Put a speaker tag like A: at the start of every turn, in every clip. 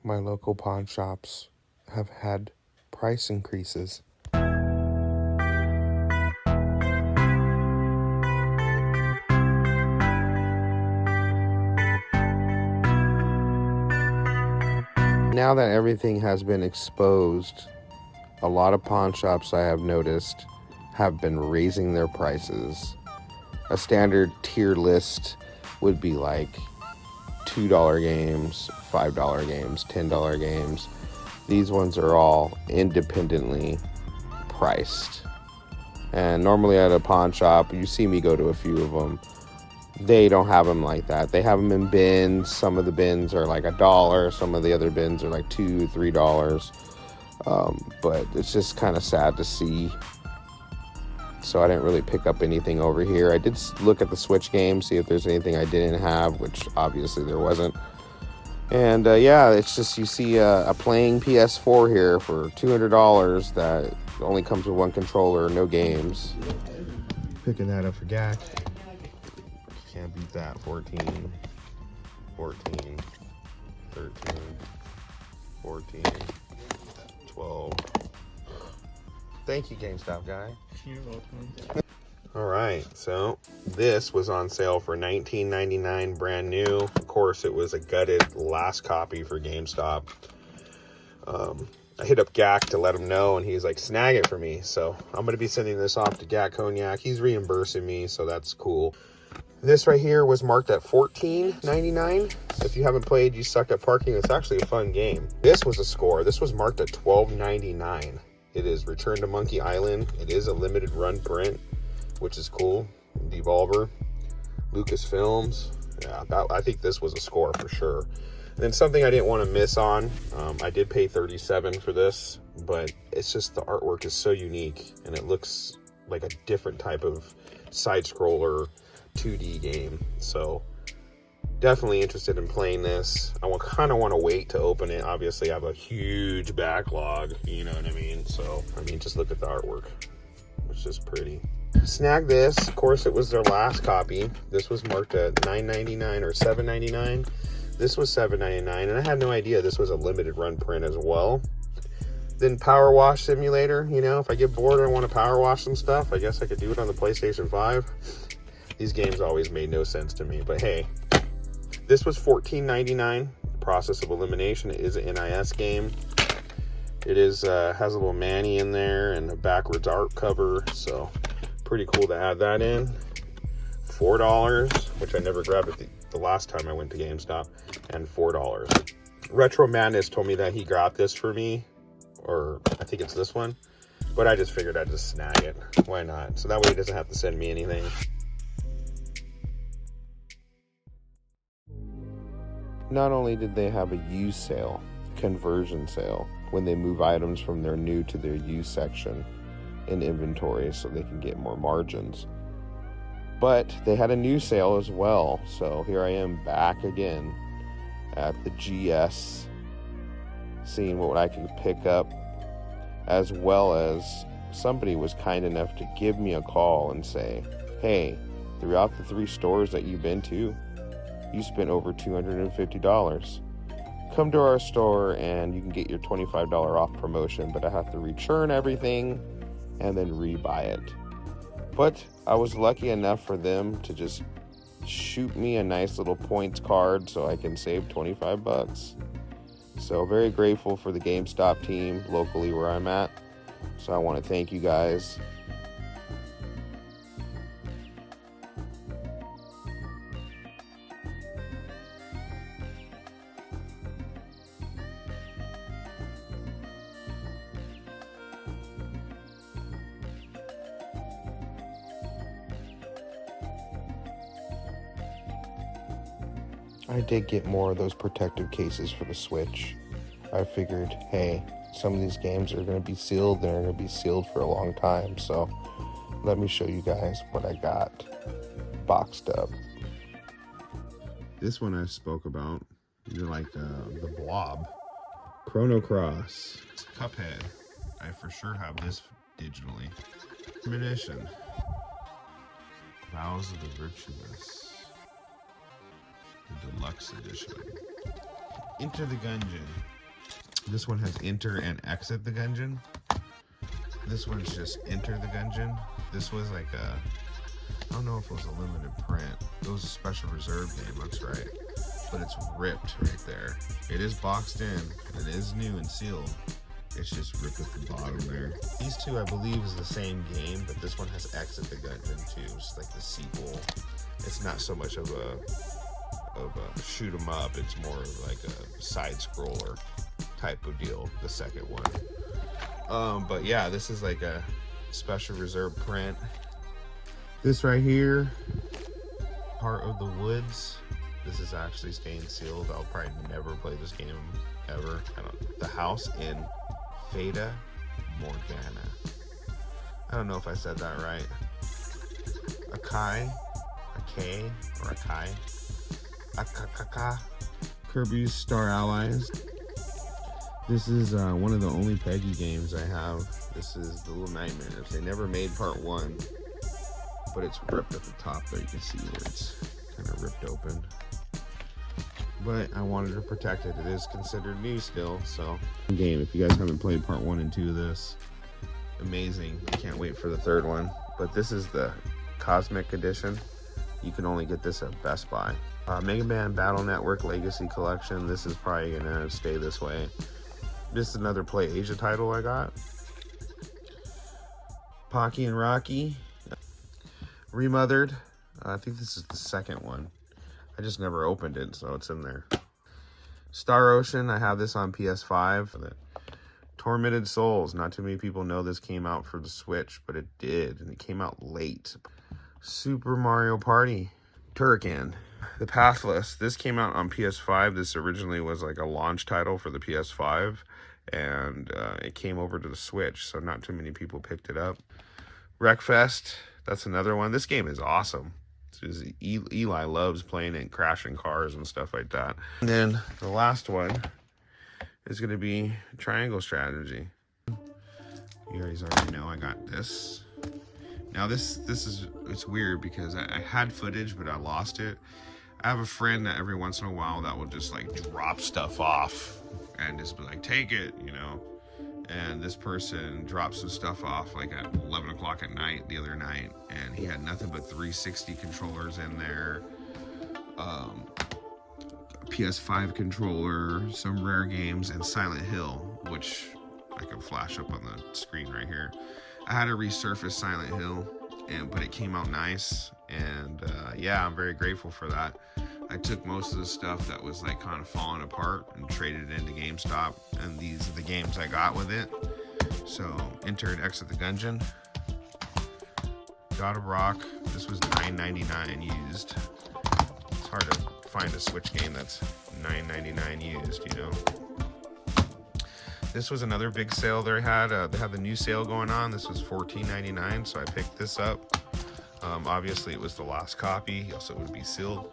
A: my local pawn shops have had price increases. Now that everything has been exposed, a lot of pawn shops I have noticed have been raising their prices. A standard tier list would be like $2 games, $5 games, $10 games. These ones are all independently priced. And normally at a pawn shop, you see me go to a few of them, they don't have them like that. They have them in bins. Some of the bins are like $1. Some of the other bins are like $2, $3. But it's just kind of sad to see. So I didn't really pick up anything over here. I did look at the Switch game, see if there's anything I didn't have, which obviously there wasn't. And yeah, it's just you see a playing PS4 here for $200 that only comes with one controller, no games. Picking that up for Gackt. Can't beat that. 14, 14, 13, 14, 12. Thank you, GameStop guy.
B: You're welcome.
A: All right, so this was on sale for $19.99, brand new. Of course, it was a gutted last copy for GameStop. I hit up Gackt to let him know, and he's like, snag it for me. So I'm going to be sending this off to Gackt Cognac. He's reimbursing me, so that's cool. This right here was marked at $14.99. If you haven't played You Suck at Parking, it's actually a fun game. This was a score. This was marked at $12.99. It is Return to Monkey Island. It is a limited run print, which is cool. Devolver, Lucasfilms. Yeah, I think this was a score for sure. And then something I didn't want to miss on. I did pay $37 for this, but it's just the artwork is so unique, and it looks like a different type of side scroller 2D game. So definitely interested in playing this. I kind of want to wait to open it. Obviously I have a huge backlog, you know what I mean? So I mean, just look at the artwork, which is pretty. Snag this. Of course, it was their last copy. This was marked at $9.99 or $7.99. This was $7.99, and I had no idea this was a limited run print as well. Then Power Wash Simulator, you know, if I get bored and I want to power wash some stuff, I guess I could do it on the PlayStation 5. These games always made no sense to me, but hey, this was $14.99. Process of Elimination. It is an NIS game. It is has a little Manny in there and a backwards art cover, so pretty cool to add that in. $4, which I never grabbed it the last time I went to GameStop, and $4. Retro Madness told me that he got this for me, or I think it's this one, but I just figured I'd just snag it. Why not? So that way he doesn't have to send me anything. Not only did they have a used sale, conversion sale, when they move items from their new to their used section in inventory so they can get more margins, but they had a new sale as well. So here I am back again at the GS, seeing what I can pick up, as well as somebody was kind enough to give me a call and say, hey, throughout the 3 stores that you've been to, you spent over $250. Come to our store and you can get your $25 off promotion, but I have to return everything and then rebuy it. But I was lucky enough for them to just shoot me a nice little points card so I can save $25. So very grateful for the GameStop team locally where I'm at. So I want to thank you guys. I did get more of those protective cases for the Switch. I figured, hey, some of these games are going to be sealed. They're going to be sealed for a long time. So let me show you guys what I got boxed up. This one I spoke about. You're like the Blob. Chrono Cross. Cuphead. I for sure have this digitally. Edition. Vows of the Virtuous. The deluxe edition. Enter the Gungeon. This one has enter and exit the dungeon. This one's just enter the dungeon. This was like a, I don't know if it was a limited print. It was a special reserve game, that's right. But it's ripped right there. It is boxed in. It is new and sealed. It's just ripped at the bottom there. These two, I believe, is the same game, but this one has Exit the Gungeon too. It's like the sequel. It's not so much of a shoot 'em up. It's more of like a side scroller type of deal. The second one. But yeah, this is like a special reserve print. This right here, Heart of the Woods. This is actually stained sealed. I'll probably never play this game ever. The House in Fata Morgana. I don't know if I said that right. Akai, or Akai. Akakaka. Kirby's Star Allies. This is one of the only Peggy games I have. This is The Little Nightmares. They never made part 1, but it's ripped at the top there. You can see where it's kind of ripped open. But I wanted to protect it. It is considered new still, so. Game, if you guys haven't played part 1 and 2 of this, amazing. I can't wait for the third one. But this is the Cosmic Edition. You can only get this at Best Buy. Mega Man Battle Network Legacy Collection. This is probably gonna stay this way. This is another Play Asia title I got. Pocky and Rocky. Remothered. I think this is the second one. I just never opened it, so it's in there. Star Ocean, I have this on PS5. Tormented Souls, not too many people know this came out for the Switch, but it did, and it came out late. Super Mario Party, Turrican. The Pathless, this came out on PS5. This originally was like a launch title for the PS5, and it came over to the Switch, so not too many people picked it up. Wreckfest, that's another one. This game is awesome. Eli loves playing it and crashing cars and stuff like that. And then the last one is going to be Triangle Strategy. You guys already know I got this. Now this is, it's weird because I had footage, but I lost it. I have a friend that every once in a while that will just like drop stuff off and just be like, take it, you know. And this person dropped some stuff off like at 11 o'clock at night the other night, and he had nothing but 360 controllers in there, a PS5 controller, some rare games, and Silent Hill, which I can flash up on the screen right here. I had to resurface Silent Hill, but it came out nice, and yeah, I'm very grateful for that. I took most of the stuff that was like kind of falling apart and traded it into GameStop, and these are the games I got with it. So Enter and Exit the Gungeon, God of Rock. This was $9.99 used. It's hard to find a Switch game that's $9.99 used, you know. This was another big sale they had. They had the new sale going on. This was $14.99, so I picked this up. Obviously, it was the last copy, else it would be sealed.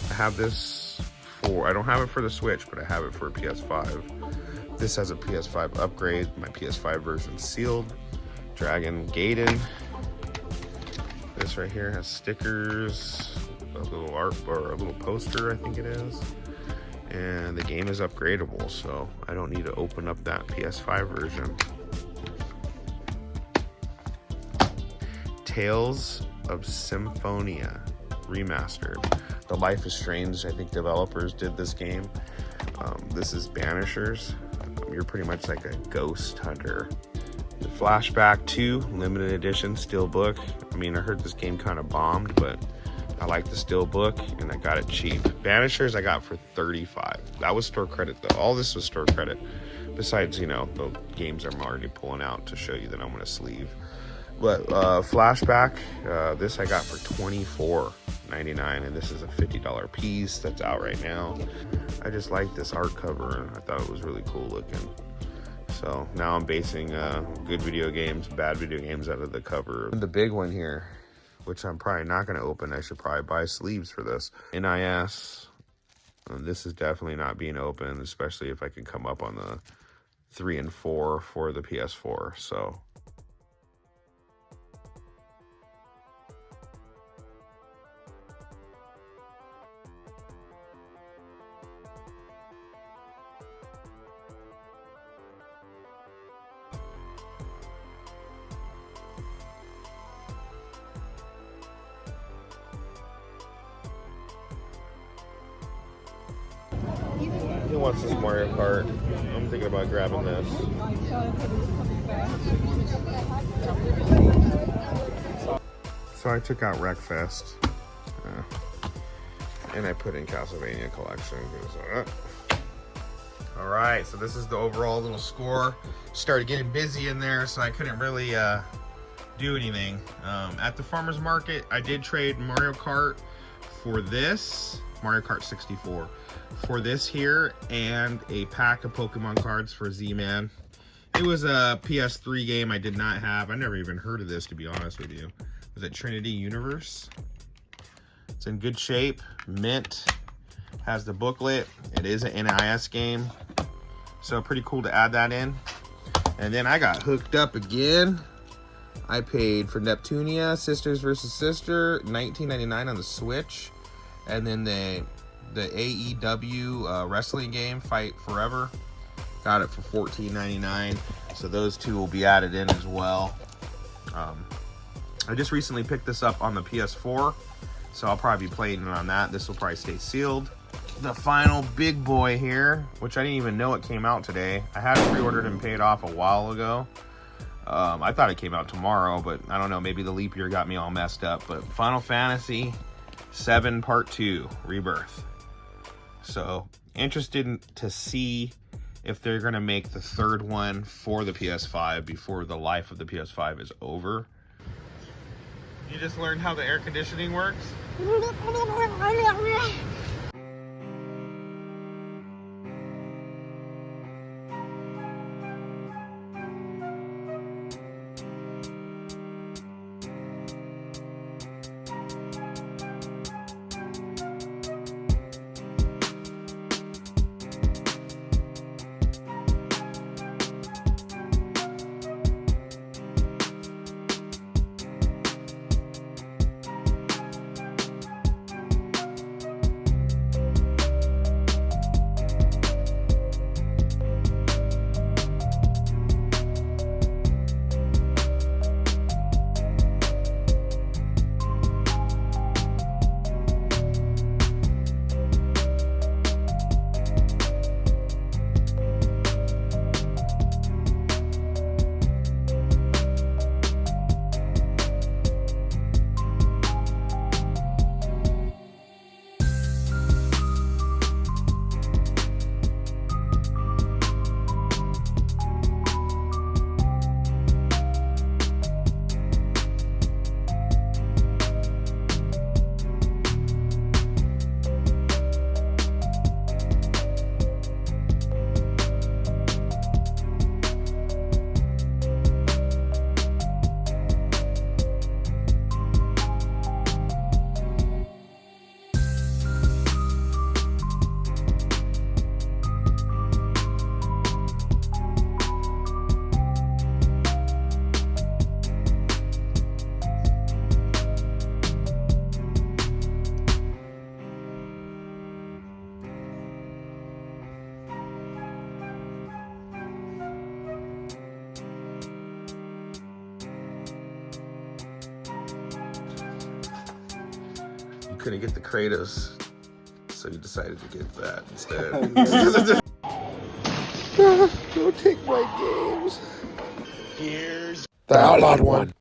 A: I have this for, I don't have it for the Switch, but I have it for a PS5. This has a PS5 upgrade. My PS5 version sealed. Dragon Gaiden. This right here has stickers, a little art, or a little poster, I think it is. And the game is upgradable, so I don't need to open up that PS5 version. Tales of Symphonia Remastered. The Life is Strange, I think developers did this game. This is Banishers. You're pretty much like a ghost hunter. The Flashback 2 limited edition steelbook. I mean, I heard this game kind of bombed, but I like the steelbook and I got it cheap. Banishers I got for $35. That was store credit though. All this was store credit. Besides, you know, the games I'm already pulling out to show you that I'm gonna sleeve. But Flashback, this I got for $24.99, and this is a $50 piece that's out right now. I just like this art cover, and I thought it was really cool looking. So now I'm basing good video games, bad video games out of the cover. And the big one here, which I'm probably not going to open. I should probably buy sleeves for this. NIS. This is definitely not being opened, especially if I can come up on the 3 and 4 for the PS4. So wants this Mario Kart. I'm thinking about grabbing this. So I took out Wreckfest. And I put in Castlevania Collection. Alright, so this is the overall little score. Started getting busy in there, so I couldn't really do anything. At the farmer's market, I did trade Mario Kart for this, Mario Kart 64, for this here, and a pack of Pokemon cards for Z-Man. It was a PS3 game I did not have. I never even heard of this, to be honest with you. Was it Trinity Universe? It's in good shape, mint, has the booklet. It is an NIS game, so pretty cool to add that in. And then I got hooked up again. I paid for Neptunia, Sisters vs. Sister, $19.99 on the Switch. And then the AEW wrestling game, Fight Forever. Got it for $14.99. So those two will be added in as well. I just recently picked this up on the PS4. So I'll probably be playing it on that. This will probably stay sealed. The final big boy here, which I didn't even know it came out today. I had pre-ordered and paid off a while ago. I thought it came out tomorrow, but I don't know. Maybe the leap year got me all messed up. But Final Fantasy 7 Part 2 Rebirth. So interested to see if they're going to make the third one for the PS5 before the life of the PS5 is over. You just learned how the air conditioning works? Couldn't get the Kratos, so you decided to get that instead. Don't take my games. Here's the outlawed one.